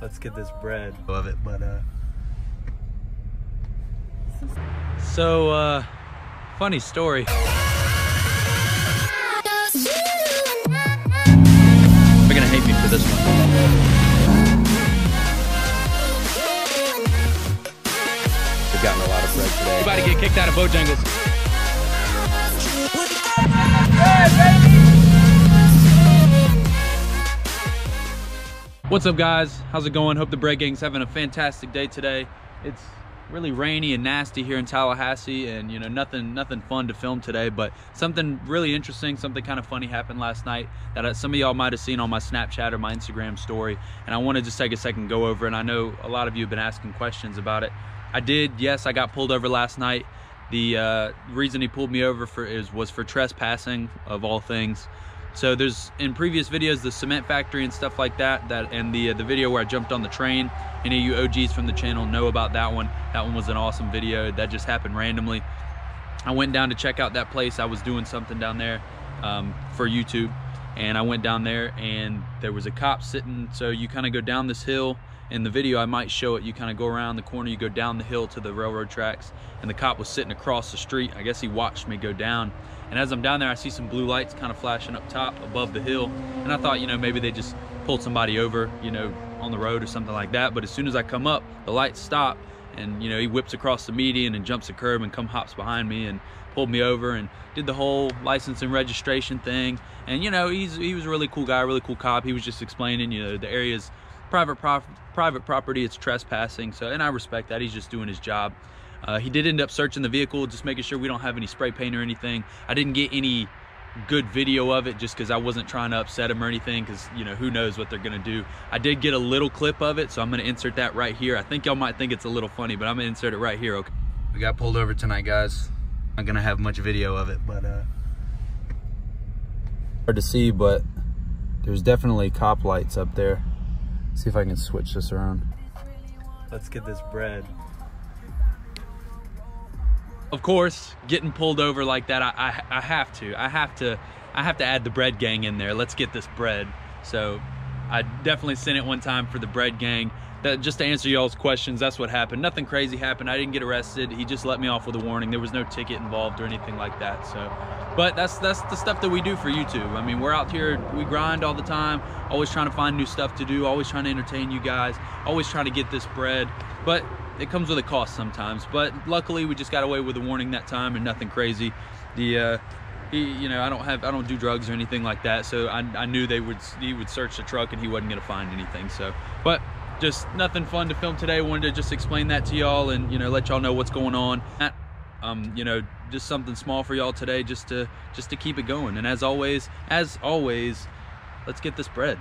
Let's get this bread. Love it, but so funny story. They're gonna hate me for this one. We've gotten a lot of bread today. About to get kicked out of Bojangles. What's up, guys? How's it going? Hope the bread gang's having a fantastic day today. It's really rainy and nasty here in Tallahassee, and you know, nothing fun to film today, but something really interesting, something kind of funny happened last night that some of y'all might have seen on my Snapchat or my Instagram story, and I want to just take a second and go over, and I know a lot of you have been asking questions about it. Yes, I got pulled over last night. The reason he pulled me over was for trespassing, of all things. So there's, in previous videos, the cement factory and stuff like that, and the video where I jumped on the train. Any of you OGs from the channel know about that one. That one was an awesome video. That just happened randomly. I went down to check out that place. I was doing something down there for YouTube, and I went down there and there was a cop sitting. So you kind of go down this hill. In the video I might show it, you kind of go around the corner, you go down the hill to the railroad tracks, and the cop was sitting across the street. I guess he watched me go down, and as I'm down there I see some blue lights kind of flashing up top above the hill, and I thought, you know, maybe they just pulled somebody over, you know, on the road or something like that. But as soon as I come up, the lights stop, and you know, he whips across the median and jumps a curb and hops behind me and pulled me over and did the whole license and registration thing. And you know, he was a really cool guy, really cool cop. He was just explaining, you know, the area's private property, it's trespassing, so, and I respect that. He's just doing his job. He did end up searching the vehicle, just making sure we don't have any spray paint or anything. I didn't get any good video of it just because I wasn't trying to upset him or anything, because you know, who knows what they're gonna do. I did get a little clip of it, so I'm gonna insert that right here. I think y'all might think it's a little funny, but I'm gonna insert it right here. Okay, we got pulled over tonight, guys. Not gonna have much video of it, but hard to see, but there's definitely cop lights up there. See if I can switch this around. Let's get this bread. Of course, getting pulled over like that, I have to add the bread gang in there. Let's get this bread. So I definitely sent it one time for the bread gang. Just to answer y'all's questions, that's what happened. Nothing crazy happened. I didn't get arrested. He just let me off with a warning. There was no ticket involved or anything like that. So, but that's the stuff that we do for YouTube. I mean, we're out here, we grind all the time, always trying to find new stuff to do, always trying to entertain you guys, always trying to get this bread. But it comes with a cost sometimes. But luckily, we just got away with a warning that time and nothing crazy. You know, I don't do drugs or anything like that. So I knew he would search the truck and he wasn't gonna find anything. So, but just nothing fun to film today. Wanted to just explain that to y'all and, you know, let y'all know what's going on. You know, just something small for y'all today, just to keep it going. And as always, let's get this bread.